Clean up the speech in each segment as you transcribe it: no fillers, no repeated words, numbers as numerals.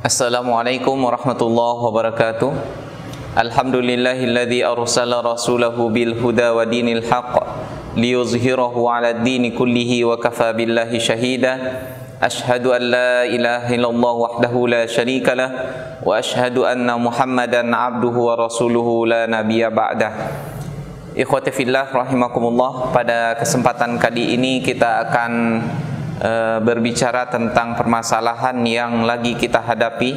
Assalamualaikum warahmatullahi wabarakatuh. Alhamdulillahilladzi arsala rasulahu bil huda wa dinil haqq liyuzhirahu 'ala ad-dini kullihi wa kafa billahi shahida. Ashhadu an la ilaha illallah wahdahu la syarika lah wa ashhadu anna Muhammadan 'abduhu wa rasuluhu la nabiyya ba'dah. Ikhwati fillah rahimakumullah, pada kesempatan kali ini kita akan berbicara tentang permasalahan yang lagi kita hadapi,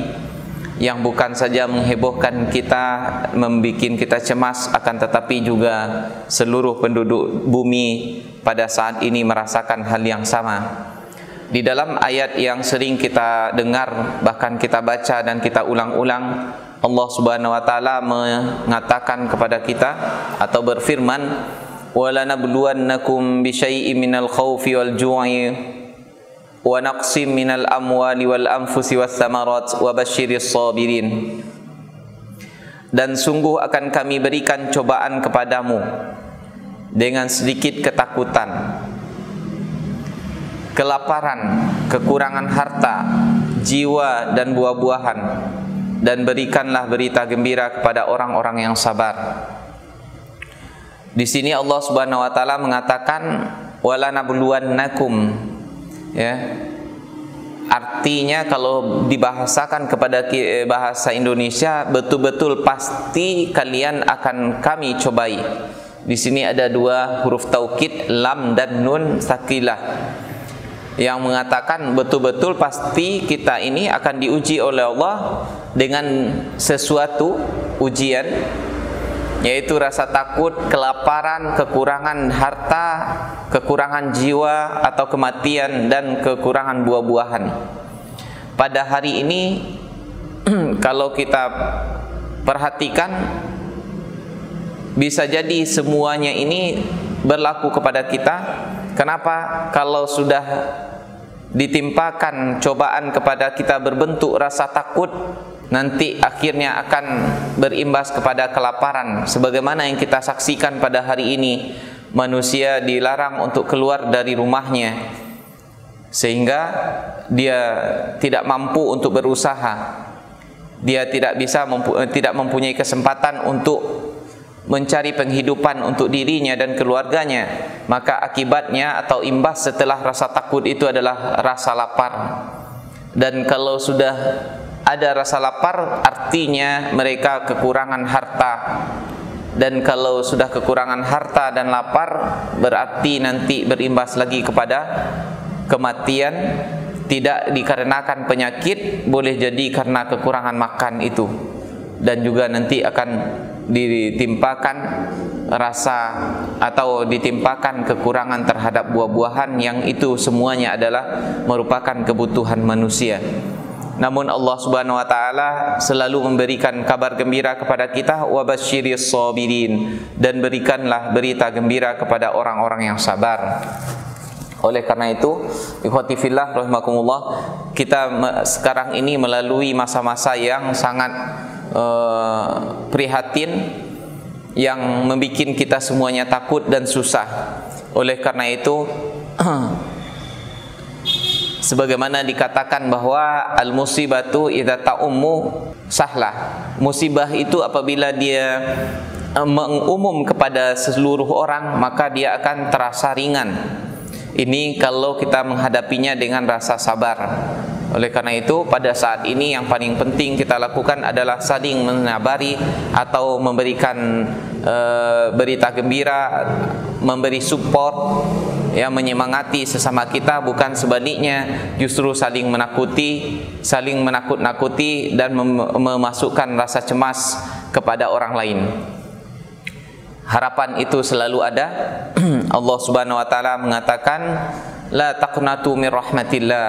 yang bukan saja menghebohkan kita, membuat kita cemas, akan tetapi juga seluruh penduduk bumi pada saat ini merasakan hal yang sama. Di dalam ayat yang sering kita dengar, bahkan kita baca dan kita ulang-ulang, Allah Subhanahu wa taala mengatakan kepada kita atau berfirman, "Walanabluwannakum bisyai'in minal khaufi wal ju'i wa naqsim minal amwali wal anfusi was samarat wa basyiris sabirin." Dan sungguh akan kami berikan cobaan kepadamu dengan sedikit ketakutan, kelaparan, kekurangan harta, jiwa dan buah-buahan, dan berikanlah berita gembira kepada orang-orang yang sabar. Di sini Allah Subhanahu wa taala mengatakan walanabluwannakum, ya. Artinya kalau dibahasakan kepada bahasa Indonesia, betul-betul pasti kalian akan kami cobai. Di sini ada dua huruf taukid, lam dan nun sakilah, yang mengatakan betul-betul pasti kita ini akan diuji oleh Allah dengan sesuatu ujian, yaitu rasa takut, kelaparan, kekurangan harta, kekurangan jiwa atau kematian, dan kekurangan buah-buahan. Pada hari ini kalau kita perhatikan, bisa jadi semuanya ini berlaku kepada kita. Kenapa? Kalau sudah ditimpakan cobaan kepada kita berbentuk rasa takut, nanti akhirnya akan berimbas kepada kelaparan. Sebagaimana yang kita saksikan pada hari ini, manusia dilarang untuk keluar dari rumahnya, sehingga dia tidak mampu untuk berusaha. Dia tidak mempunyai kesempatan untuk mencari penghidupan untuk dirinya dan keluarganya. Maka akibatnya atau imbas setelah rasa takut itu adalah rasa lapar. Dan kalau sudah ada rasa lapar, artinya mereka kekurangan harta. Dan kalau sudah kekurangan harta dan lapar, berarti nanti berimbas lagi kepada kematian. Tidak dikarenakan penyakit, boleh jadi karena kekurangan makan itu. Dan juga nanti akan ditimpakan rasa atau ditimpakan kekurangan terhadap buah-buahan, yang itu semuanya adalah merupakan kebutuhan manusia. Namun Allah Subhanahu wa taala selalu memberikan kabar gembira kepada kita, wa basyiris sabirin, dan berikanlah berita gembira kepada orang-orang yang sabar. Oleh karena itu, ikhwati fillah rahimakumullah, kita sekarang ini melalui masa-masa yang sangat prihatin, yang membuat kita semuanya takut dan susah. Oleh karena itu, sebagaimana dikatakan bahwa al-musibatu idza ta'ummu sahlah. Musibah itu apabila dia mengumum kepada seluruh orang, maka dia akan terasa ringan. Ini kalau kita menghadapinya dengan rasa sabar. Oleh karena itu, pada saat ini yang paling penting kita lakukan adalah saling menabari atau memberikan berita gembira, memberi support, yang menyemangati sesama kita, bukan sebaliknya justru saling menakuti, saling menakut-nakuti dan memasukkan rasa cemas kepada orang lain. Harapan itu selalu ada. Allah Subhanahu wa taala mengatakan, la taqnatu min rahmatillah,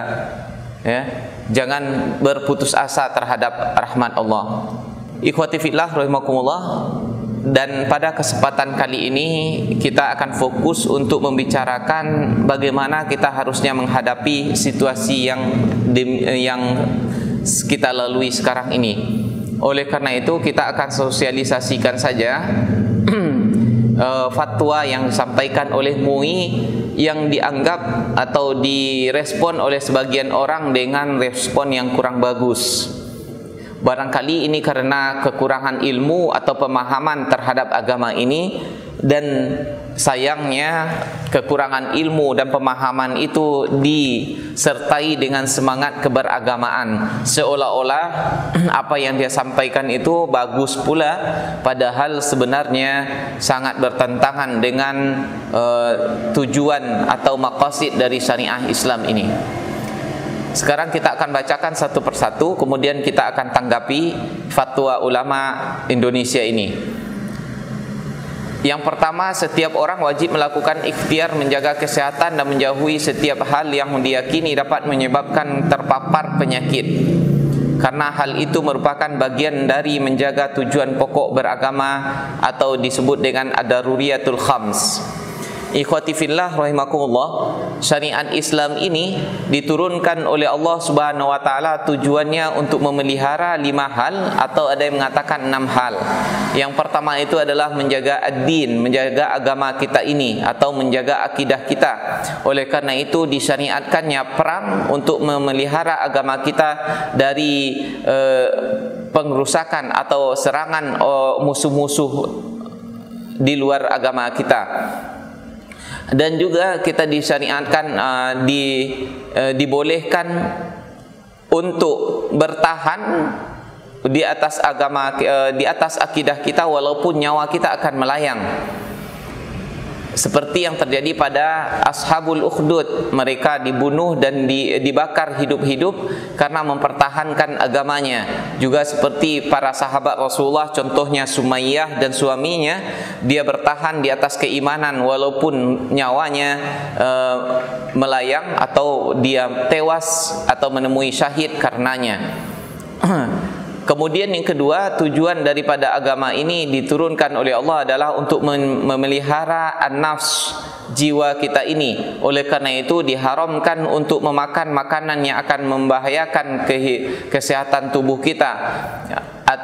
ya, jangan berputus asa terhadap rahmat Allah. Ikhwati fillah rahimakumullah, dan pada kesempatan kali ini kita akan fokus untuk membicarakan bagaimana kita harusnya menghadapi situasi yang kita lalui sekarang ini. Oleh karena itu, kita akan sosialisasikan saja fatwa yang disampaikan oleh MUI yang dianggap atau direspon oleh sebagian orang dengan respon yang kurang bagus. Barangkali ini karena kekurangan ilmu atau pemahaman terhadap agama ini, dan sayangnya kekurangan ilmu dan pemahaman itu disertai dengan semangat keberagamaan, seolah-olah apa yang dia sampaikan itu bagus pula, padahal sebenarnya sangat bertentangan dengan tujuan atau maqasid dari syariah Islam ini. Sekarang kita akan bacakan satu persatu, kemudian kita akan tanggapi fatwa ulama Indonesia ini. Yang pertama, setiap orang wajib melakukan ikhtiar menjaga kesehatan dan menjauhi setiap hal yang diyakini dapat menyebabkan terpapar penyakit, karena hal itu merupakan bagian dari menjaga tujuan pokok beragama atau disebut dengan ad-daruriyatul khams. Ikhwati fillah rahimakumullah, syariat Islam ini diturunkan oleh Allah Subhanahu wa taala tujuannya untuk memelihara 5 hal, atau ada yang mengatakan 6 hal. Yang pertama itu adalah menjaga ad-din, menjaga agama kita ini atau menjaga akidah kita. Oleh karena itu disyariatkannya perang untuk memelihara agama kita dari pengerusakan atau serangan musuh-musuh di luar agama kita. Dan juga kita disyariatkan dibolehkan untuk bertahan di atas agama, di atas akidah kita, walaupun nyawa kita akan melayang, seperti yang terjadi pada Ashabul Ukhdud. Mereka dibunuh dan dibakar hidup-hidup karena mempertahankan agamanya. Juga seperti para sahabat Rasulullah, contohnya Sumayyah dan suaminya, dia bertahan di atas keimanan walaupun nyawanya melayang atau dia tewas atau menemui syahid karenanya. Kemudian yang kedua, tujuan daripada agama ini diturunkan oleh Allah adalah untuk memelihara an-nafs, jiwa kita ini. Oleh karena itu diharamkan untuk memakan makanan yang akan membahayakan kesehatan tubuh kita,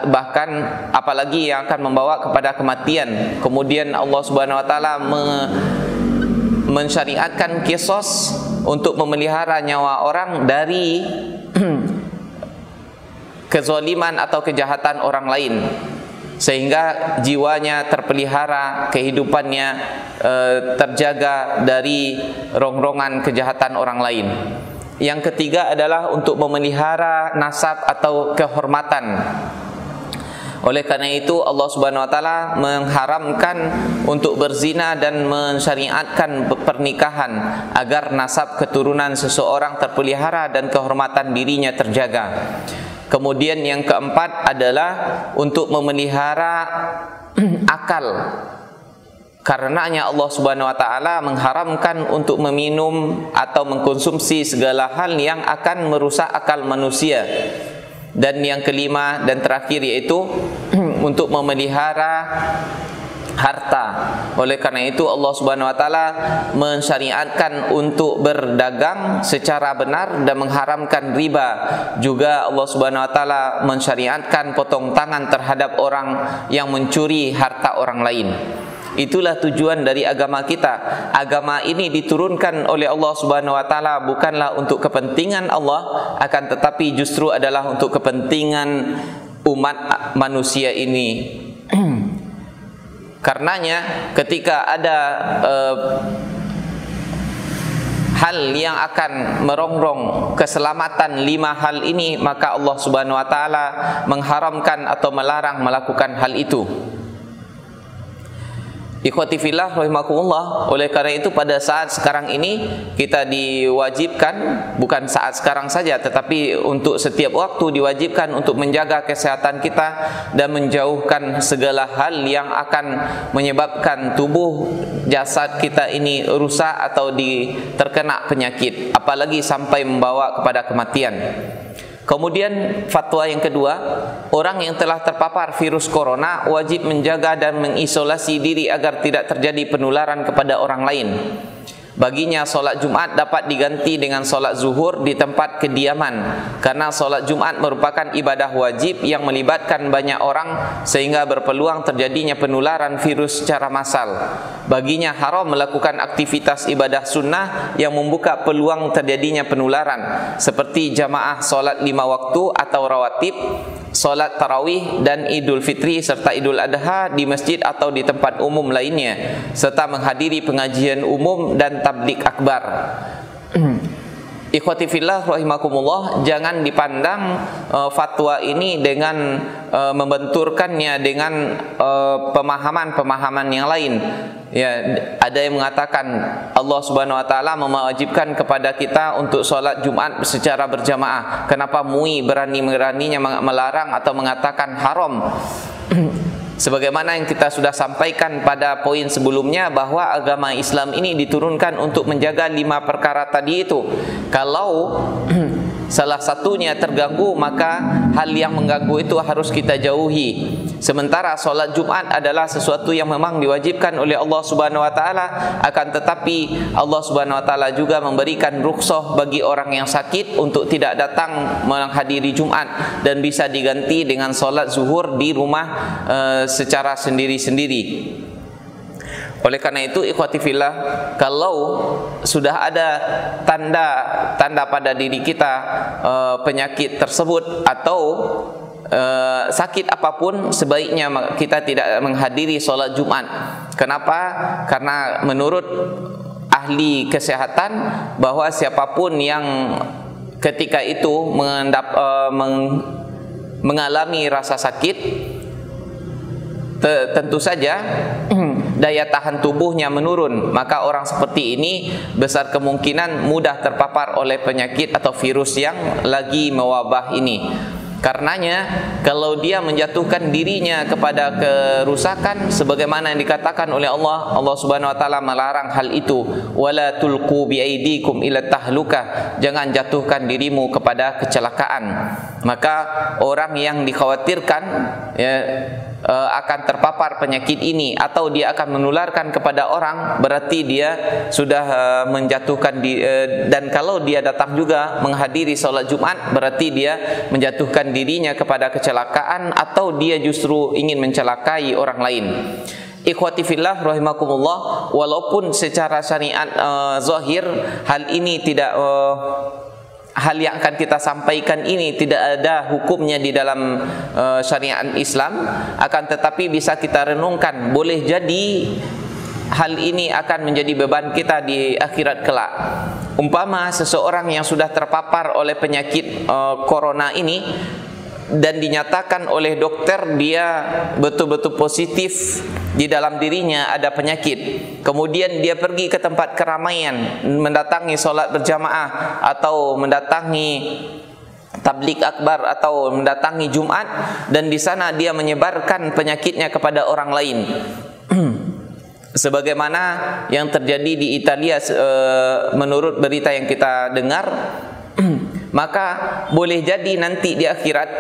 bahkan apalagi yang akan membawa kepada kematian. Kemudian Allah Subhanahu wa taala mensyariatkan qisas untuk memelihara nyawa orang dari kezaliman atau kejahatan orang lain, sehingga jiwanya terpelihara, kehidupannya terjaga dari rongrongan kejahatan orang lain. Yang ketiga adalah untuk memelihara nasab atau kehormatan. Oleh karena itu Allah Subhanahu wa taala mengharamkan untuk berzina dan mensyariatkan pernikahan agar nasab keturunan seseorang terpelihara dan kehormatan dirinya terjaga. Kemudian yang keempat adalah untuk memelihara akal. Karenanya Allah Subhanahu wa taala mengharamkan untuk meminum atau mengkonsumsi segala hal yang akan merusak akal manusia. Dan yang kelima dan terakhir yaitu untuk memelihara harta. Oleh karena itu Allah Subhanahu wa taala mensyariatkan untuk berdagang secara benar dan mengharamkan riba. Juga Allah Subhanahu wa taala mensyariatkan potong tangan terhadap orang yang mencuri harta orang lain. Itulah tujuan dari agama kita. Agama ini diturunkan oleh Allah Subhanahu wa taala bukanlah untuk kepentingan Allah, akan tetapi justru adalah untuk kepentingan umat manusia ini. Karenanya ketika ada hal yang akan merongrong keselamatan 5 hal ini, maka Allah Subhanahu wa taala mengharamkan atau melarang melakukan hal itu. Ikhwati fillah rahimakumullah, oleh karena itu pada saat sekarang ini kita diwajibkan, bukan saat sekarang saja tetapi untuk setiap waktu diwajibkan untuk menjaga kesehatan kita dan menjauhkan segala hal yang akan menyebabkan tubuh jasad kita ini rusak atau terkena penyakit, apalagi sampai membawa kepada kematian. Kemudian fatwa yang kedua, orang yang telah terpapar virus corona wajib menjaga dan mengisolasi diri agar tidak terjadi penularan kepada orang lain. Baginya solat Jumat dapat diganti dengan solat zuhur di tempat kediaman, karena solat Jumat merupakan ibadah wajib yang melibatkan banyak orang sehingga berpeluang terjadinya penularan virus secara massal. Baginya haram melakukan aktivitas ibadah sunnah yang membuka peluang terjadinya penularan, seperti jamaah solat 5 waktu atau rawatib, solat tarawih dan Idul Fitri serta Idul Adha di masjid atau di tempat umum lainnya, serta menghadiri pengajian umum dan tabligh akbar. Ikhwati fillah rahimakumullah, jangan dipandang fatwa ini dengan membenturkannya dengan pemahaman-pemahaman yang lain. Ya, ada yang mengatakan Allah Subhanahu wa taala mewajibkan kepada kita untuk sholat Jumat secara berjamaah. Kenapa MUI berani-beraninya melarang atau mengatakan haram? Sebagaimana yang kita sudah sampaikan pada poin sebelumnya, bahwa agama Islam ini diturunkan untuk menjaga 5 perkara tadi itu. Kalau salah satunya terganggu, maka hal yang mengganggu itu harus kita jauhi. Sementara solat Jumat adalah sesuatu yang memang diwajibkan oleh Allah Subhanahu wa taala, akan tetapi Allah Subhanahu wa taala juga memberikan rukhsah bagi orang yang sakit untuk tidak datang menghadiri Jumat dan bisa diganti dengan solat zuhur di rumah secara sendiri-sendiri. Oleh karena itu, ikhwati fillah, kalau sudah ada tanda pada diri kita penyakit tersebut atau sakit apapun, sebaiknya kita tidak menghadiri sholat Jumat. Kenapa? Karena menurut ahli kesehatan, bahwa siapapun yang ketika itu mengalami rasa sakit, tentu saja daya tahan tubuhnya menurun, maka orang seperti ini besar kemungkinan mudah terpapar oleh penyakit atau virus yang lagi mewabah ini. Karenanya, kalau dia menjatuhkan dirinya kepada kerusakan, sebagaimana yang dikatakan oleh Allah Subhanahu wa taala melarang hal itu, wala tulqu biaidikum ila tahlukah, jangan jatuhkan dirimu kepada kecelakaan. Maka orang yang dikhawatirkan akan terpapar penyakit ini atau dia akan menularkan kepada orang, berarti dia sudah menjatuhkan dan kalau dia datang juga menghadiri sholat Jumat, berarti dia menjatuhkan dirinya kepada kecelakaan atau dia justru ingin mencelakai orang lain. Ikhwati fillah rahimakumullah, walaupun secara syariat zahir hal ini tidak hal yang akan kita sampaikan ini tidak ada hukumnya di dalam syariat Islam, akan tetapi bisa kita renungkan, boleh jadi hal ini akan menjadi beban kita di akhirat kelak. Umpama seseorang yang sudah terpapar oleh penyakit corona ini dan dinyatakan oleh dokter dia betul-betul positif, di dalam dirinya ada penyakit, kemudian dia pergi ke tempat keramaian, mendatangi sholat berjamaah atau mendatangi tabligh akbar atau mendatangi Jumat, dan di sana dia menyebarkan penyakitnya kepada orang lain. Sebagaimana yang terjadi di Italia menurut berita yang kita dengar, maka boleh jadi nanti di akhirat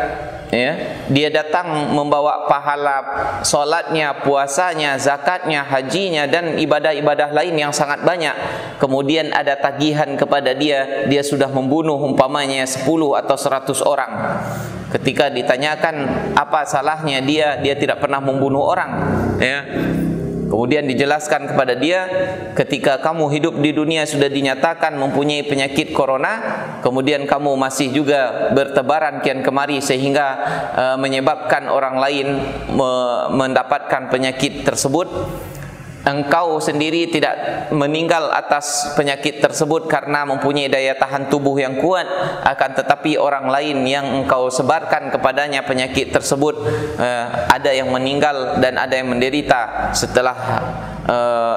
dia datang membawa pahala solatnya, puasanya, zakatnya, hajinya, dan ibadah-ibadah lain yang sangat banyak. Kemudian ada tagihan kepada dia sudah membunuh umpamanya 10 atau 100 orang. Ketika ditanyakan apa salahnya dia tidak pernah membunuh orang, kemudian dijelaskan kepada dia, ketika kamu hidup di dunia sudah dinyatakan mempunyai penyakit corona, kemudian kamu masih juga bertebaran kian kemari sehingga menyebabkan orang lain mendapatkan penyakit tersebut. Engkau sendiri tidak meninggal atas penyakit tersebut karena mempunyai daya tahan tubuh yang kuat, akan tetapi orang lain yang engkau sebarkan kepadanya penyakit tersebut, ada yang meninggal dan ada yang menderita setelah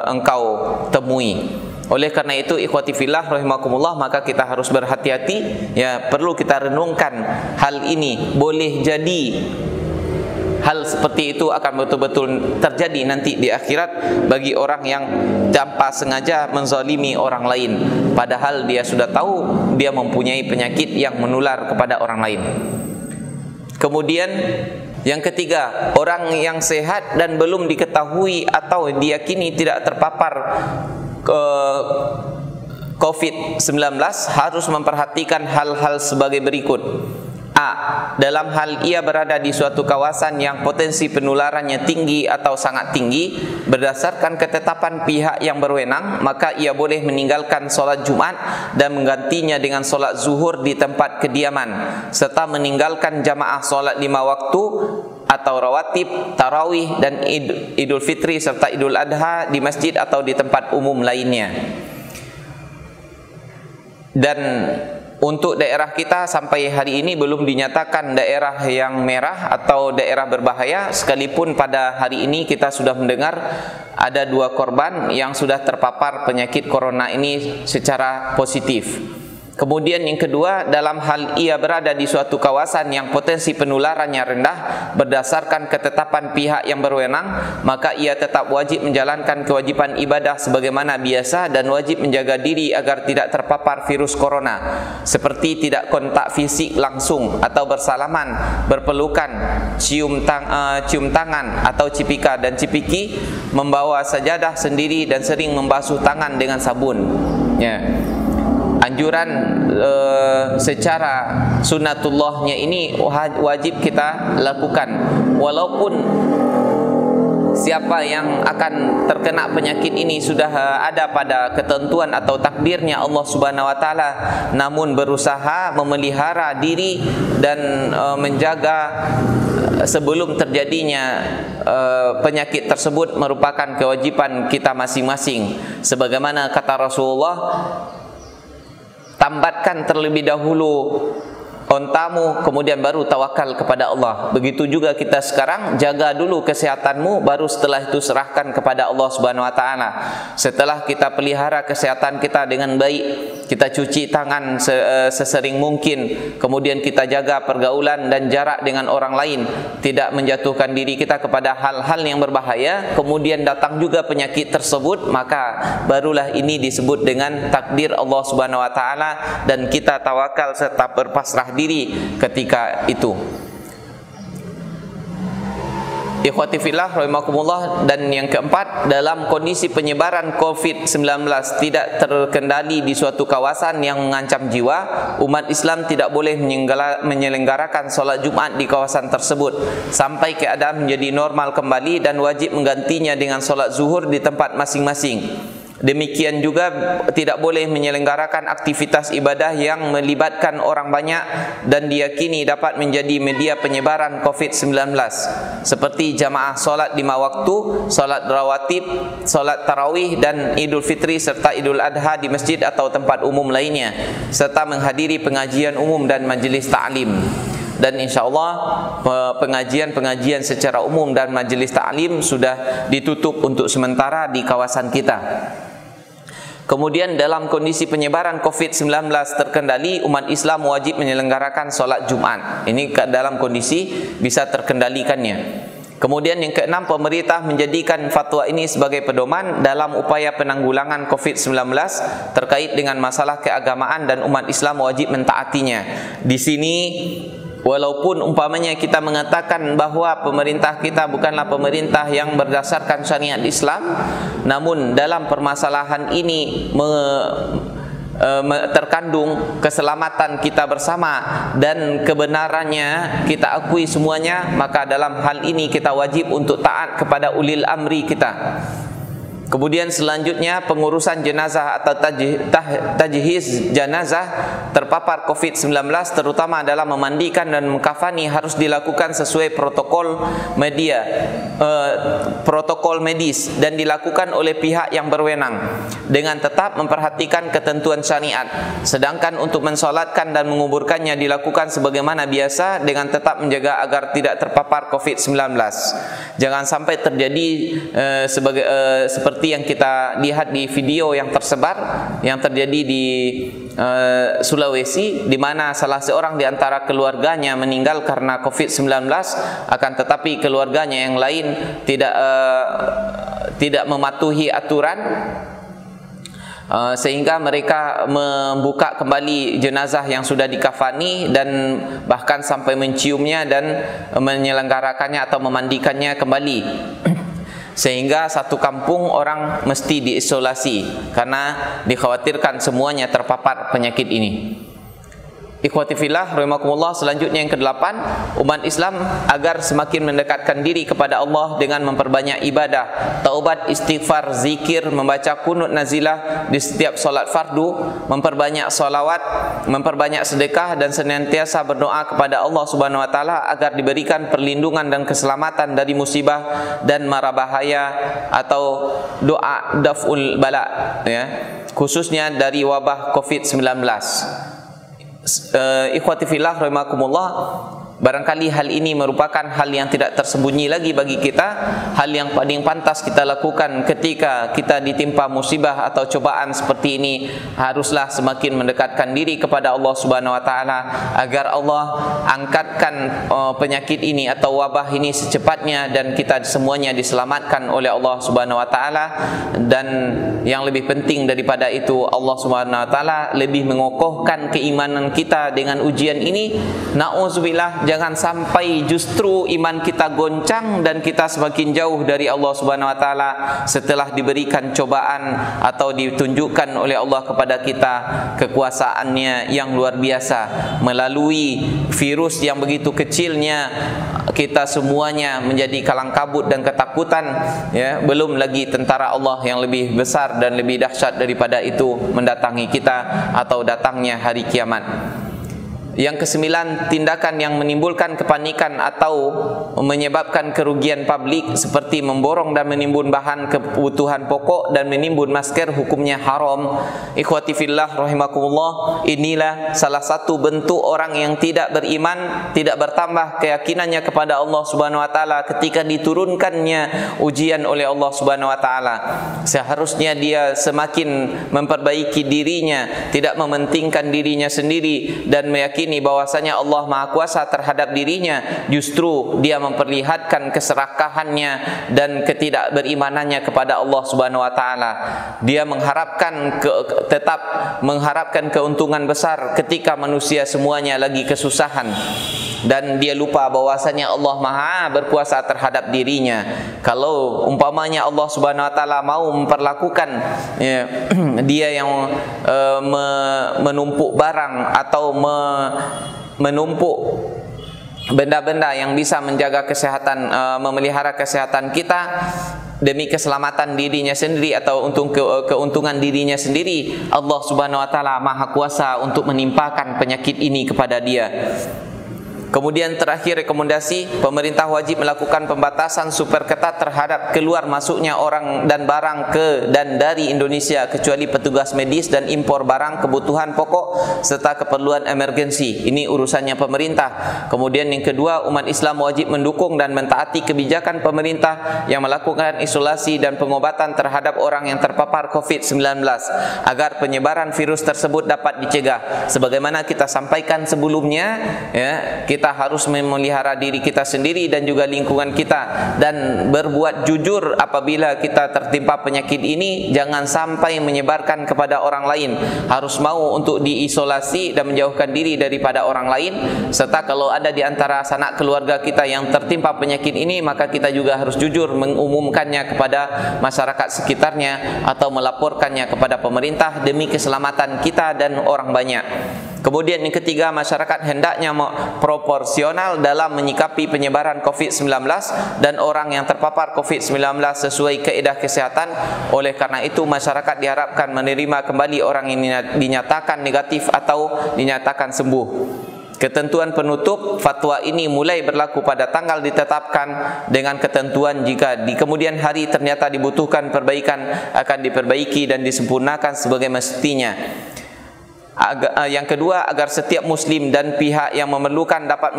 engkau temui. Oleh karena itu, ikhwati fillah rahimakumullah, maka kita harus berhati-hati, perlu kita renungkan hal ini. Boleh jadi hal seperti itu akan betul-betul terjadi nanti di akhirat bagi orang yang tanpa sengaja menzalimi orang lain, padahal dia sudah tahu dia mempunyai penyakit yang menular kepada orang lain. Kemudian yang ketiga, orang yang sehat dan belum diketahui atau diyakini tidak terpapar COVID-19 harus memperhatikan hal-hal sebagai berikut. A. Dalam hal ia berada di suatu kawasan yang potensi penularannya tinggi atau sangat tinggi, berdasarkan ketetapan pihak yang berwenang, maka ia boleh meninggalkan solat Jumat dan menggantinya dengan solat zuhur di tempat kediaman, serta meninggalkan jamaah solat 5 waktu atau rawatib, tarawih dan Idul Fitri serta Idul Adha di masjid atau di tempat umum lainnya. Dan untuk daerah kita sampai hari ini belum dinyatakan daerah yang merah atau daerah berbahaya, sekalipun pada hari ini kita sudah mendengar ada 2 korban yang sudah terpapar penyakit corona ini secara positif. Kemudian yang kedua, dalam hal ia berada di suatu kawasan yang potensi penularannya rendah, berdasarkan ketetapan pihak yang berwenang, maka ia tetap wajib menjalankan kewajiban ibadah sebagaimana biasa dan wajib menjaga diri agar tidak terpapar virus corona, seperti tidak kontak fisik langsung atau bersalaman, berpelukan, cium tangan atau cipika dan cipiki, membawa sajadah sendiri dan sering membasuh tangan dengan sabun. Ya. Anjuran secara sunnatullahnya ini wajib kita lakukan, walaupun siapa yang akan terkena penyakit ini sudah ada pada ketentuan atau takdirnya Allah Subhanahu wa taala, namun berusaha memelihara diri dan menjaga sebelum terjadinya penyakit tersebut merupakan kewajiban kita masing-masing. Sebagaimana kata Rasulullah, tambatkan terlebih dahulu ontamu, kemudian baru tawakal kepada Allah. Begitu juga kita sekarang, jaga dulu kesehatanmu, baru setelah itu serahkan kepada Allah Subhanahu wa taala. Setelah kita pelihara kesehatan kita dengan baik, kita cuci tangan sesering mungkin, kemudian kita jaga pergaulan dan jarak dengan orang lain, tidak menjatuhkan diri kita kepada hal-hal yang berbahaya, kemudian datang juga penyakit tersebut, maka barulah ini disebut dengan takdir Allah Subhanahu wa taala dan kita tawakal serta berpasrah diri ketika itu. Ikhwati fillah rahimakumullah. Dan yang keempat, dalam kondisi penyebaran COVID-19 tidak terkendali di suatu kawasan yang mengancam jiwa, umat Islam tidak boleh menyelenggarakan solat Jumat di kawasan tersebut sampai keadaan menjadi normal kembali, dan wajib menggantinya dengan solat zuhur di tempat masing-masing. Demikian juga tidak boleh menyelenggarakan aktivitas ibadah yang melibatkan orang banyak dan diyakini dapat menjadi media penyebaran COVID-19, seperti jamaah solat 5 waktu, solat rawatib, solat tarawih dan Idul Fitri serta Idul Adha di masjid atau tempat umum lainnya, serta menghadiri pengajian umum dan majelis ta'lim. Dan insyaAllah pengajian-pengajian secara umum dan majelis ta'lim sudah ditutup untuk sementara di kawasan kita. Kemudian dalam kondisi penyebaran COVID-19 terkendali, umat Islam wajib menyelenggarakan solat Jumat. Ini dalam kondisi bisa terkendalikannya. Kemudian yang keenam, pemerintah menjadikan fatwa ini sebagai pedoman dalam upaya penanggulangan COVID-19 terkait dengan masalah keagamaan, dan umat Islam wajib mentaatinya. Di sini walaupun umpamanya kita mengatakan bahwa pemerintah kita bukanlah pemerintah yang berdasarkan syariat Islam, namun dalam permasalahan ini terkandung keselamatan kita bersama dan kebenarannya kita akui semuanya, maka dalam hal ini kita wajib untuk taat kepada ulil amri kita. Kemudian selanjutnya, pengurusan jenazah atau tajhiz jenazah terpapar COVID-19, terutama dalam memandikan dan mengkafani, harus dilakukan sesuai protokol medis dan dilakukan oleh pihak yang berwenang dengan tetap memperhatikan ketentuan syariat. Sedangkan untuk mensolatkan dan menguburkannya dilakukan sebagaimana biasa dengan tetap menjaga agar tidak terpapar COVID-19. Jangan sampai terjadi seperti yang kita lihat di video yang tersebar yang terjadi di Sulawesi, di mana salah seorang di antara keluarganya meninggal karena COVID-19, akan tetapi keluarganya yang lain tidak mematuhi aturan, sehingga mereka membuka kembali jenazah yang sudah dikafani dan bahkan sampai menciumnya dan menyelenggarakannya atau memandikannya kembali, sehingga satu kampung orang mesti diisolasi karena dikhawatirkan semuanya terpapar penyakit ini. Ikhwati fillah rahimakumullah, selanjutnya yang ke-8, umat Islam agar semakin mendekatkan diri kepada Allah dengan memperbanyak ibadah, taubat, istighfar, zikir, membaca kunut nazilah di setiap solat fardu, memperbanyak solawat, memperbanyak sedekah, dan senantiasa berdoa kepada Allah Subhanahu wa taala agar diberikan perlindungan dan keselamatan dari musibah dan mara bahaya atau doa daf'ul bala, ya, khususnya dari wabah Covid-19. Ikhwati fillah rahimakumullah, barangkali hal ini merupakan hal yang tidak tersembunyi lagi bagi kita, hal yang paling pantas kita lakukan ketika kita ditimpa musibah atau cobaan seperti ini. Haruslah semakin mendekatkan diri kepada Allah Subhanahu wa taala agar Allah angkatkan penyakit ini atau wabah ini secepatnya dan kita semuanya diselamatkan oleh Allah Subhanahu wa taala. Dan yang lebih penting daripada itu, Allah Subhanahu wa taala lebih mengokohkan keimanan kita dengan ujian ini. Nauzubillah, jangan sampai justru iman kita goncang dan kita semakin jauh dari Allah Subhanahu wa taala setelah diberikan cobaan atau ditunjukkan oleh Allah kepada kita kekuasaannya yang luar biasa. Melalui virus yang begitu kecilnya kita semuanya menjadi kalang kabut dan ketakutan, ya, belum lagi tentara Allah yang lebih besar dan lebih dahsyat daripada itu mendatangi kita atau datangnya hari kiamat. Yang ke-9, tindakan yang menimbulkan kepanikan atau menyebabkan kerugian publik seperti memborong dan menimbun bahan kebutuhan pokok dan menimbun masker, hukumnya haram. Ikhwati fillah rahimakumullah, inilah salah satu bentuk orang yang tidak beriman, tidak bertambah keyakinannya kepada Allah Subhanahu wa taala ketika diturunkannya ujian oleh Allah Subhanahu wa taala. Seharusnya dia semakin memperbaiki dirinya, tidak mementingkan dirinya sendiri dan meyakini bahwasanya Allah Maha Kuasa terhadap dirinya. Justru dia memperlihatkan keserakahannya dan ketidakberimanannya kepada Allah Subhanahu wa taala. Dia mengharapkan tetap mengharapkan keuntungan besar ketika manusia semuanya lagi kesusahan, dan dia lupa bahwasanya Allah Maha berkuasa terhadap dirinya. Kalau umpamanya Allah Subhanahu wa taala mau memperlakukan, ya, dia yang menumpuk barang atau menumpuk benda-benda yang bisa menjaga kesehatan, memelihara kesehatan kita demi keselamatan dirinya sendiri atau untuk keuntungan dirinya sendiri, Allah Subhanahu wa taala Maha Kuasa untuk menimpakan penyakit ini kepada dia. Kemudian terakhir, rekomendasi, pemerintah wajib melakukan pembatasan super ketat terhadap keluar masuknya orang dan barang ke dan dari Indonesia kecuali petugas medis dan impor barang kebutuhan pokok serta keperluan emergensi. Ini urusannya pemerintah. Kemudian yang kedua, umat Islam wajib mendukung dan mentaati kebijakan pemerintah yang melakukan isolasi dan pengobatan terhadap orang yang terpapar COVID-19 agar penyebaran virus tersebut dapat dicegah. Sebagaimana kita sampaikan sebelumnya, ya, kita harus memelihara diri kita sendiri dan juga lingkungan kita, dan berbuat jujur apabila kita tertimpa penyakit ini. Jangan sampai menyebarkan kepada orang lain. Harus mau untuk diisolasi dan menjauhkan diri daripada orang lain. Serta kalau ada di antara sanak keluarga kita yang tertimpa penyakit ini, maka kita juga harus jujur mengumumkannya kepada masyarakat sekitarnya atau melaporkannya kepada pemerintah demi keselamatan kita dan orang banyak. Kemudian yang ketiga, masyarakat hendaknya proporsional dalam menyikapi penyebaran COVID-19 dan orang yang terpapar COVID-19 sesuai kaedah kesehatan. Oleh karena itu, masyarakat diharapkan menerima kembali orang yang dinyatakan negatif atau dinyatakan sembuh. Ketentuan penutup fatwa ini mulai berlaku pada tanggal ditetapkan, dengan ketentuan jika di kemudian hari ternyata dibutuhkan perbaikan akan diperbaiki dan disempurnakan sebagai mestinya. Yang kedua, agar setiap muslim dan pihak yang memerlukan dapat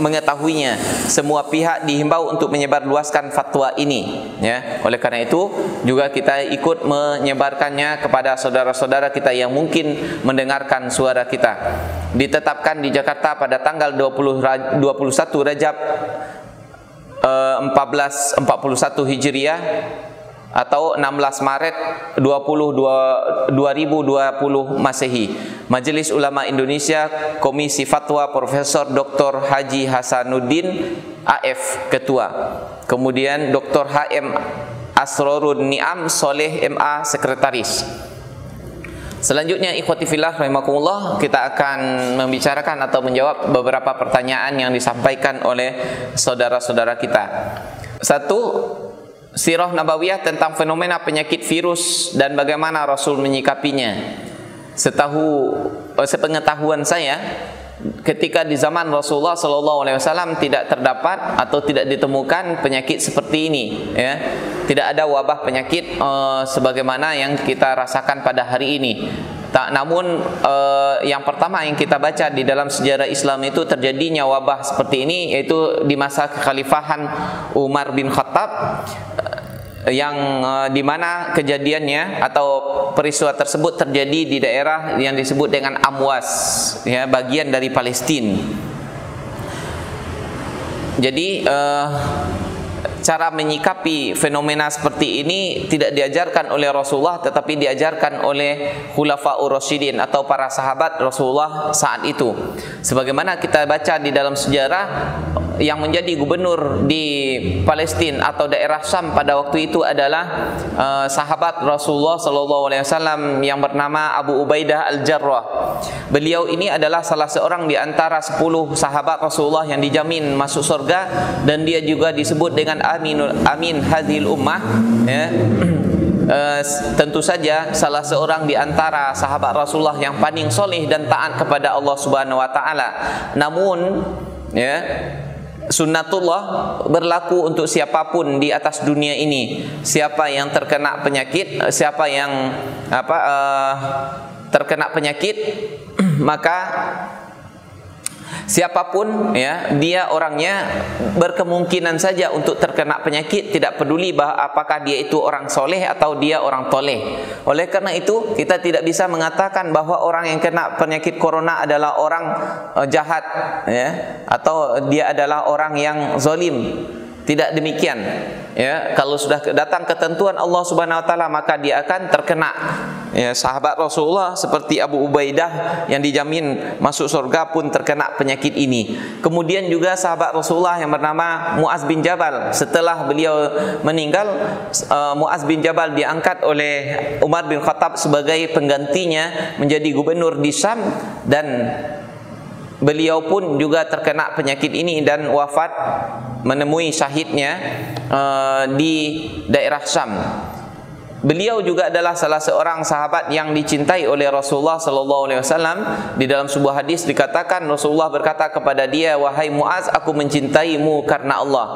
mengetahuinya. Semua pihak dihimbau untuk menyebarluaskan fatwa ini, ya. Oleh karena itu juga kita ikut menyebarkannya kepada saudara-saudara kita yang mungkin mendengarkan suara kita. Ditetapkan di Jakarta pada tanggal 21 Rajab 1441 Hijriah atau 16 Maret 2020 Masehi. Majelis Ulama Indonesia, Komisi Fatwa Profesor Dr. Haji Hasanuddin AF Ketua. Kemudian Dr. HM Asrorun Niam Soleh MA Sekretaris. Selanjutnya ikhwati fillah rahimakumullah, kita akan membicarakan atau menjawab beberapa pertanyaan yang disampaikan oleh saudara-saudara kita. Satu, sirah nabawiyah tentang fenomena penyakit virus dan bagaimana Rasul menyikapinya. Sepengetahuan saya, ketika di zaman Rasulullah SAW tidak terdapat atau tidak ditemukan penyakit seperti ini, ya. Tidak ada wabah penyakit sebagaimana yang kita rasakan pada hari ini. Namun yang pertama yang kita baca di dalam sejarah Islam itu terjadinya wabah seperti ini, yaitu di masa kekhalifahan Umar bin Khattab, yang dimana kejadiannya atau peristiwa tersebut terjadi di daerah yang disebut dengan Amwas, ya, bagian dari Palestina. Jadi cara menyikapi fenomena seperti ini tidak diajarkan oleh Rasulullah, tetapi diajarkan oleh Khulafaur Rasyidin atau para sahabat Rasulullah saat itu. Sebagaimana kita baca di dalam sejarah, yang menjadi gubernur di Palestina atau daerah Syam pada waktu itu adalah sahabat Rasulullah SAW yang bernama Abu Ubaidah Al-Jarrah. Beliau ini adalah salah seorang di antara 10 sahabat Rasulullah yang dijamin masuk surga, dan dia juga disebut dengan Amin Hadhil Ummah, ya. Tentu saja salah seorang di antara sahabat Rasulullah yang paling soleh dan taat kepada Allah Subhanahu wa taala. Namun, ya, sunnatullah berlaku untuk siapapun di atas dunia ini. Siapa yang terkena penyakit, siapa yang terkena penyakit, maka siapapun, ya, dia orangnya berkemungkinan saja untuk terkena penyakit, tidak peduli apakah dia itu orang soleh atau dia orang toleh. Oleh karena itu kita tidak bisa mengatakan bahwa orang yang kena penyakit corona adalah orang jahat, ya, atau dia adalah orang yang zalim. Tidak demikian, ya. Kalau sudah datang ketentuan Allah Subhanahu wa taala, maka dia akan terkena. Ya, sahabat Rasulullah seperti Abu Ubaidah yang dijamin masuk surga pun terkena penyakit ini. Kemudian juga sahabat Rasulullah yang bernama Muaz bin Jabal, setelah beliau meninggal, Muaz bin Jabal diangkat oleh Umar bin Khattab sebagai penggantinya menjadi gubernur di Syam, dan beliau pun juga terkena penyakit ini dan wafat, menemui syahidnya di daerah Syam. Beliau juga adalah salah seorang sahabat yang dicintai oleh Rasulullah SAW. Di dalam sebuah hadis dikatakan, Rasulullah berkata kepada dia, "Wahai Muaz, aku mencintaimu karena Allah."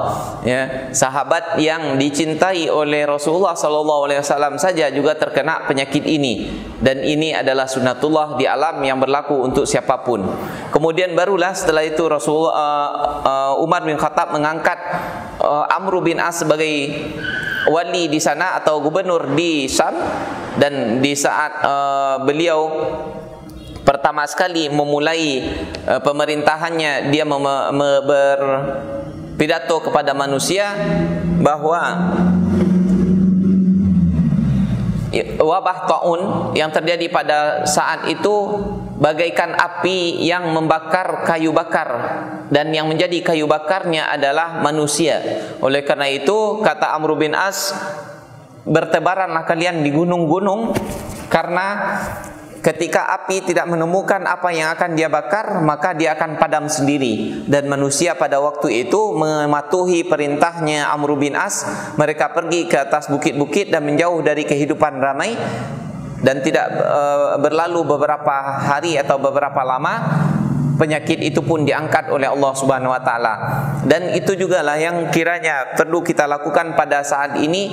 Ya, sahabat yang dicintai oleh Rasulullah SAW saja juga terkena penyakit ini, dan ini adalah sunnatullah di alam yang berlaku untuk siapapun. Kemudian barulah setelah itu Umar bin Khattab mengangkat Amr bin As sebagai wali di sana atau gubernur di Syam, dan di saat beliau pertama sekali memulai pemerintahannya, dia berpidato kepada manusia bahwa wabah taun yang terjadi pada saat itu bagaikan api yang membakar kayu bakar, dan yang menjadi kayu bakarnya adalah manusia. Oleh karena itu, kata Amr bin As, bertebaranlah kalian di gunung-gunung, karena ketika api tidak menemukan apa yang akan dia bakar, maka dia akan padam sendiri. Dan manusia pada waktu itu mematuhi perintahnya Amr bin As. Mereka pergi ke atas bukit-bukit dan menjauh dari kehidupan ramai. Dan tidak berlalu beberapa hari atau beberapa lama, penyakit itu pun diangkat oleh Allah Subhanahu wa taala. Dan itu jugalah yang kiranya perlu kita lakukan pada saat ini,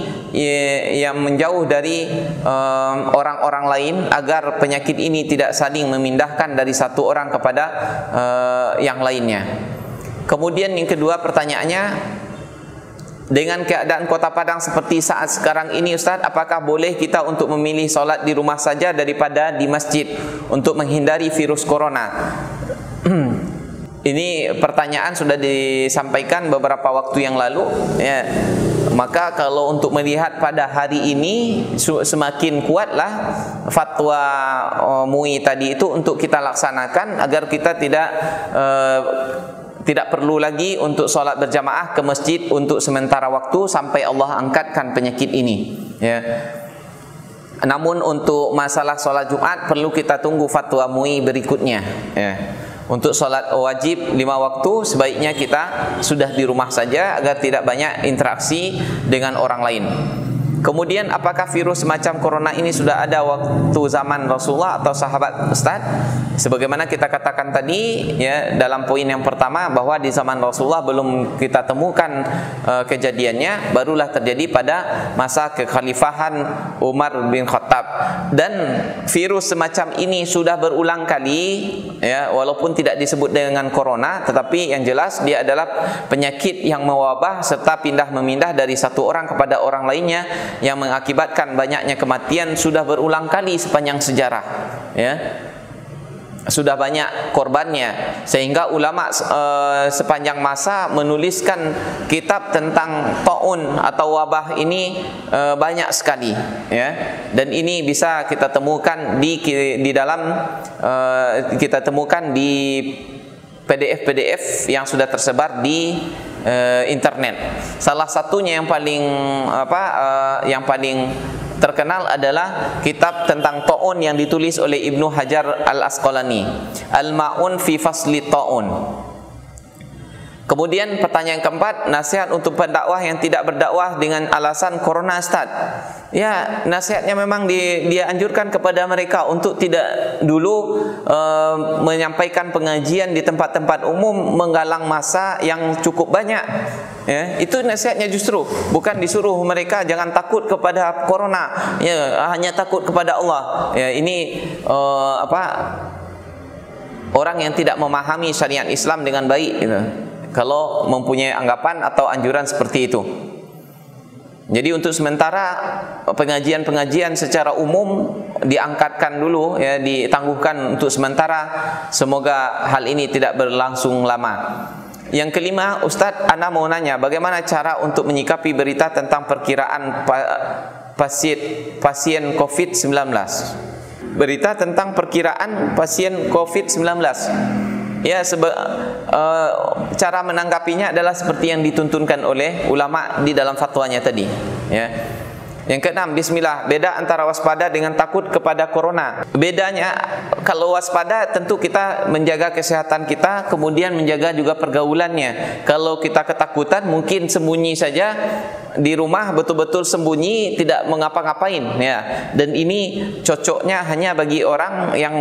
yang menjauh dari orang-orang lain, agar penyakit ini tidak saling memindahkan dari satu orang kepada yang lainnya. Kemudian yang kedua pertanyaannya, dengan keadaan Kota Padang seperti saat sekarang ini, Ustaz, apakah boleh kita untuk memilih solat di rumah saja daripada di masjid untuk menghindari virus corona? Ini pertanyaan sudah disampaikan beberapa waktu yang lalu, ya. Maka kalau untuk melihat pada hari ini, semakin kuatlah fatwa MUI tadi itu untuk kita laksanakan, agar kita tidak perlu lagi untuk sholat berjamaah ke masjid untuk sementara waktu sampai Allah angkatkan penyakit ini, ya. Namun untuk masalah sholat Jumat perlu kita tunggu fatwa MUI berikutnya. Ya. Untuk sholat wajib 5 waktu sebaiknya kita sudah di rumah saja agar tidak banyak interaksi dengan orang lain. Kemudian apakah virus semacam corona ini sudah ada waktu zaman Rasulullah atau sahabat, Ustaz? Sebagaimana kita katakan tadi ya dalam poin yang pertama bahwa di zaman Rasulullah belum kita temukan kejadiannya, barulah terjadi pada masa kekhalifahan Umar bin Khattab. Dan virus semacam ini sudah berulang kali ya, walaupun tidak disebut dengan corona, tetapi yang jelas dia adalah penyakit yang mewabah serta pindah memindah dari satu orang kepada orang lainnya yang mengakibatkan banyaknya kematian sudah berulang kali sepanjang sejarah ya. Sudah banyak korbannya sehingga ulama sepanjang masa menuliskan kitab tentang taun atau wabah ini banyak sekali ya. Dan ini bisa kita temukan di dalam kita temukan di PDF yang sudah tersebar di internet. Salah satunya yang paling terkenal adalah kitab tentang taun yang ditulis oleh Ibnu Hajar Al-Asqalani, Al-Ma'un fi Fasli Taun. Kemudian pertanyaan keempat, nasihat untuk pendakwah yang tidak berdakwah dengan alasan corona, Ustaz. Ya, nasihatnya memang dia anjurkan kepada mereka untuk tidak dulu menyampaikan pengajian di tempat-tempat umum menggalang massa yang cukup banyak. Ya, itu nasihatnya justru, bukan disuruh mereka jangan takut kepada corona, ya hanya takut kepada Allah. Ya, ini orang yang tidak memahami syariat Islam dengan baik gitu, kalau mempunyai anggapan atau anjuran seperti itu. Jadi untuk sementara pengajian-pengajian secara umum diangkatkan dulu ya, ditangguhkan untuk sementara. Semoga hal ini tidak berlangsung lama. Yang kelima, Ustadz, Ana mau nanya bagaimana cara untuk menyikapi berita tentang perkiraan pasien COVID-19. Berita tentang perkiraan pasien COVID-19. Ya, cara menanggapinya adalah seperti yang dituntunkan oleh ulama di dalam fatwanya tadi. Ya. Yang keenam, bismillah, beda antara waspada dengan takut kepada corona. Bedanya, kalau waspada tentu kita menjaga kesehatan kita, kemudian menjaga juga pergaulannya. Kalau kita ketakutan, mungkin sembunyi saja di rumah, betul-betul sembunyi, tidak mengapa-ngapain ya. Dan ini cocoknya hanya bagi orang yang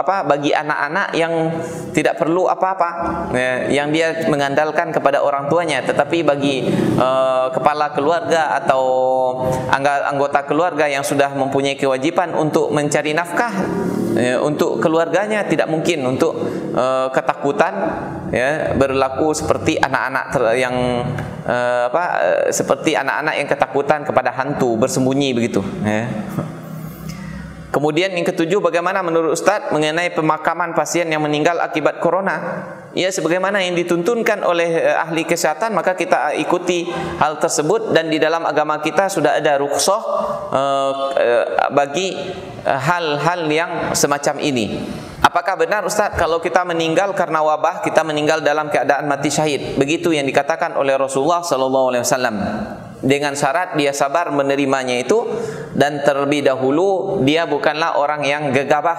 bagi anak-anak yang tidak perlu apa-apa ya, yang dia mengandalkan kepada orang tuanya. Tetapi bagi kepala keluarga atau anggota keluarga yang sudah mempunyai kewajiban untuk mencari nafkah untuk keluarganya, tidak mungkin untuk ketakutan ya, berlaku seperti anak-anak yang seperti anak-anak yang ketakutan kepada hantu, bersembunyi begitu ya. Kemudian yang ketujuh, bagaimana menurut Ustadz mengenai pemakaman pasien yang meninggal akibat corona? Ya, sebagaimana yang dituntunkan oleh ahli kesehatan, maka kita ikuti hal tersebut. Dan di dalam agama kita sudah ada rukhsah bagi hal-hal yang semacam ini. Apakah benar, Ustadz, kalau kita meninggal karena wabah, kita meninggal dalam keadaan mati syahid? Begitu yang dikatakan oleh Rasulullah SAW. Dengan syarat dia sabar menerimanya itu, dan terlebih dahulu dia bukanlah orang yang gegabah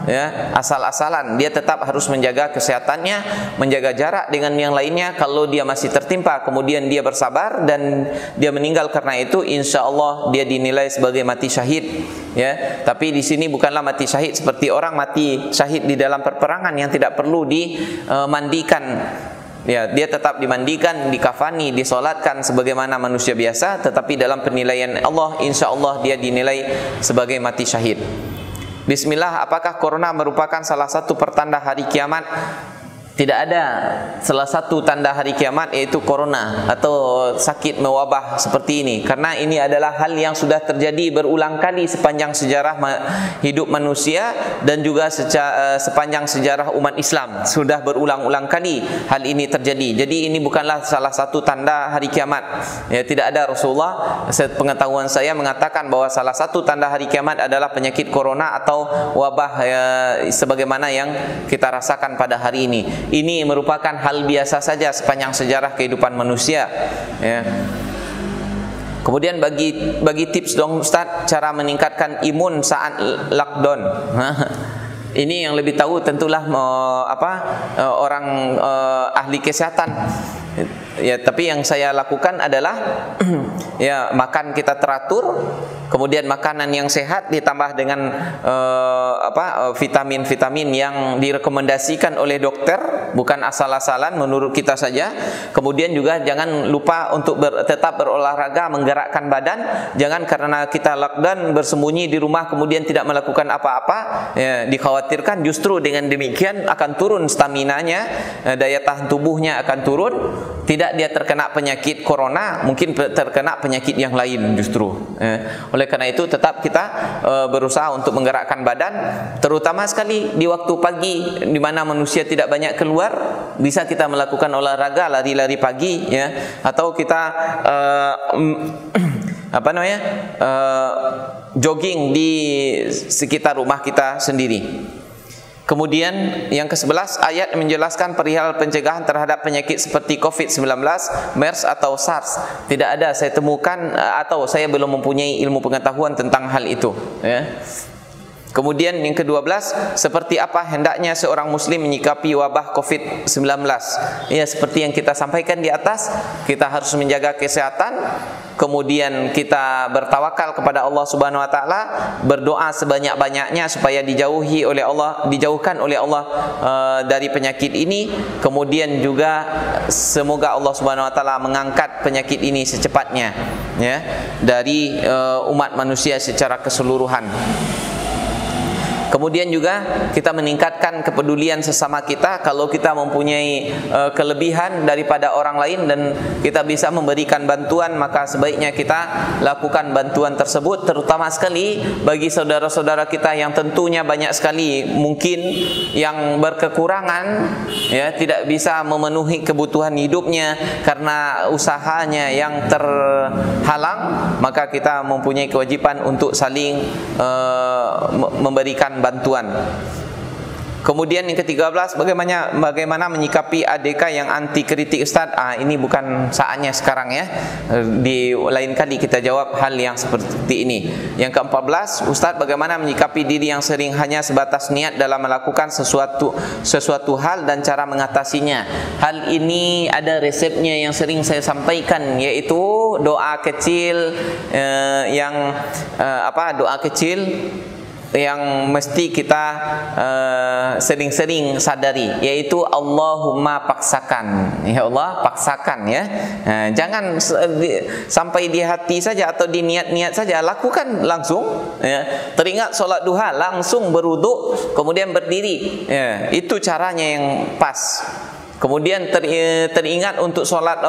ya, asal-asalan. Dia tetap harus menjaga kesehatannya, menjaga jarak dengan yang lainnya. Kalau dia masih tertimpa kemudian dia bersabar dan dia meninggal karena itu, insya Allah dia dinilai sebagai mati syahid ya. Tapi di sini bukanlah mati syahid seperti orang mati syahid di dalam peperangan yang tidak perlu dimandikan. Ya, dia tetap dimandikan, dikafani, disolatkan sebagaimana manusia biasa, tetapi dalam penilaian Allah, insya Allah dia dinilai sebagai mati syahid. Bismillah, apakah corona merupakan salah satu pertanda hari kiamat? Tidak ada salah satu tanda hari kiamat yaitu corona atau sakit mewabah seperti ini, karena ini adalah hal yang sudah terjadi berulang kali sepanjang sejarah hidup manusia dan juga sepanjang sejarah umat Islam. Sudah berulang-ulang kali hal ini terjadi. Jadi ini bukanlah salah satu tanda hari kiamat ya, tidak ada. Rasulullah sepengetahuan saya mengatakan bahwa salah satu tanda hari kiamat adalah penyakit corona atau wabah ya, sebagaimana yang kita rasakan pada hari ini. Ini merupakan hal biasa saja sepanjang sejarah kehidupan manusia ya. Kemudian bagi tips dong Ustaz, cara meningkatkan imun saat lockdown. Ini yang lebih tahu tentulah orang ahli kesehatan. Ya, tapi yang saya lakukan adalah ya, makan kita teratur, kemudian makanan yang sehat ditambah dengan vitamin-vitamin yang direkomendasikan oleh dokter, bukan asal-asalan menurut kita saja. Kemudian juga jangan lupa untuk tetap berolahraga, menggerakkan badan. Jangan karena kita lockdown bersembunyi di rumah kemudian tidak melakukan apa-apa, ya, dikhawatirkan justru dengan demikian akan turun staminanya, daya tahan tubuhnya akan turun. Tidak dia terkena penyakit corona, mungkin terkena penyakit yang lain justru. Oleh karena itu tetap kita berusaha untuk menggerakkan badan, terutama sekali di waktu pagi di mana manusia tidak banyak keluar, bisa kita melakukan olahraga, lari-lari pagi, ya, atau kita jogging di sekitar rumah kita sendiri. Kemudian yang ke-11, ayat menjelaskan perihal pencegahan terhadap penyakit seperti COVID-19, MERS atau SARS. Tidak ada saya temukan atau saya belum mempunyai ilmu pengetahuan tentang hal itu, ya. Kemudian yang ke-12, seperti apa hendaknya seorang muslim menyikapi wabah COVID-19. Ya, seperti yang kita sampaikan di atas, kita harus menjaga kesehatan, kemudian kita bertawakal kepada Allah Subhanahu wa taala, berdoa sebanyak-banyaknya supaya dijauhkan oleh Allah dari penyakit ini. Kemudian juga semoga Allah Subhanahu wa taala mengangkat penyakit ini secepatnya, ya, dari umat manusia secara keseluruhan. Kemudian juga kita meningkatkan kepedulian sesama kita. Kalau kita mempunyai kelebihan daripada orang lain dan kita bisa memberikan bantuan, maka sebaiknya kita lakukan bantuan tersebut, terutama sekali bagi saudara-saudara kita yang tentunya banyak sekali mungkin yang berkekurangan, ya, tidak bisa memenuhi kebutuhan hidupnya karena usahanya yang terhalang, maka kita mempunyai kewajiban untuk saling memberikan bantuan. Kemudian yang ke-13, bagaimana menyikapi ADK yang anti kritik Ustaz. Ini bukan saatnya sekarang, ya. Di lain kali kita jawab hal yang seperti ini. Yang ke-14, Ustaz, bagaimana menyikapi diri yang sering hanya sebatas niat dalam melakukan sesuatu hal dan cara mengatasinya. Hal ini ada resepnya yang sering saya sampaikan, yaitu doa kecil doa kecil yang mesti kita sering-sering sadari, yaitu Allahumma paksakan. Ya Allah, paksakan, ya. Jangan sampai di hati saja atau di niat-niat saja, lakukan langsung, ya. Teringat solat duha, langsung berwuduk kemudian berdiri, ya. Itu caranya yang pas. Kemudian teringat untuk solat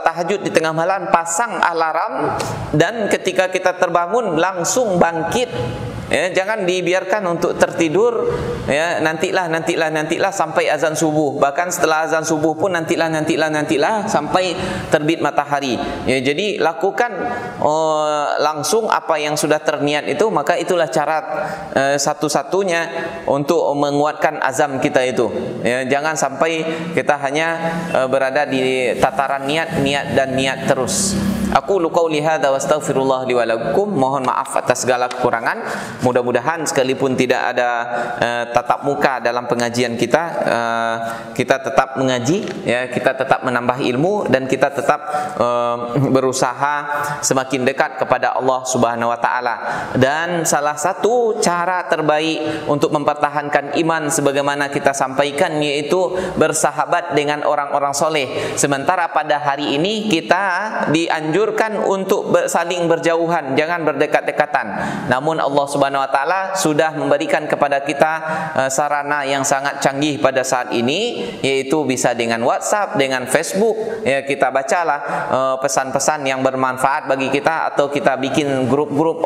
tahajud di tengah malam, pasang alarm, dan ketika kita terbangun langsung bangkit. Ya, jangan dibiarkan untuk tertidur, ya, nantilah sampai azan subuh. Bahkan setelah azan subuh pun nantilah sampai terbit matahari. Ya, jadi lakukan langsung apa yang sudah terniat itu, maka itulah cara satu-satunya untuk menguatkan azam kita itu. Ya, jangan sampai kita hanya berada di tataran niat terus. Aku qauli hadza wa astaghfirullah li wa lakum. Mohon maaf atas segala kekurangan. Mudah-mudahan sekalipun tidak ada tatap muka dalam pengajian kita, kita tetap mengaji, ya, kita tetap menambah ilmu, dan kita tetap berusaha semakin dekat kepada Allah Subhanahu wa taala. Dan salah satu cara terbaik untuk mempertahankan iman sebagaimana kita sampaikan, yaitu bersahabat dengan orang-orang soleh. Sementara pada hari ini kita dianjurkan untuk saling berjauhan, jangan berdekat-dekatan. Namun Allah Subhanahu wa taala sudah memberikan kepada kita sarana yang sangat canggih pada saat ini, yaitu bisa dengan WhatsApp, dengan Facebook. Ya, kita bacalah pesan-pesan yang bermanfaat bagi kita, atau kita bikin grup-grup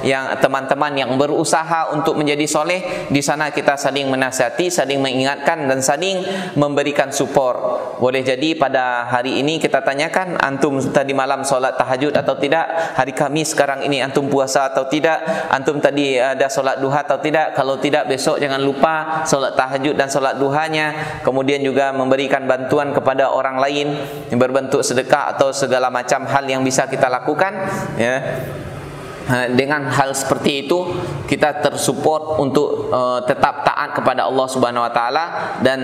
yang teman-teman yang berusaha untuk menjadi soleh. Di sana kita saling menasihati, saling mengingatkan, dan saling memberikan support. Boleh jadi pada hari ini kita tanyakan, antum tadi malam malam solat tahajud atau tidak, hari Kamis sekarang ini antum puasa atau tidak, antum tadi ada solat duha atau tidak, kalau tidak besok jangan lupa solat tahajud dan solat duhanya. Kemudian juga memberikan bantuan kepada orang lain yang berbentuk sedekah atau segala macam hal yang bisa kita lakukan, ya. Dengan hal seperti itu kita tersupport untuk tetap taat kepada Allah Subhanahu wa taala dan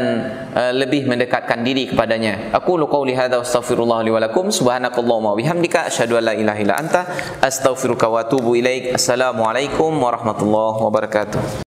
lebih mendekatkan diri kepadanya. Aku qouli hadza astaghfirullah li wa lakum subhanakallahumma wa bihamdika asyhadu an la ilaha illa anta astaghfiruka wa atubu ilaik. Assalamualaikum warahmatullahi wabarakatuh.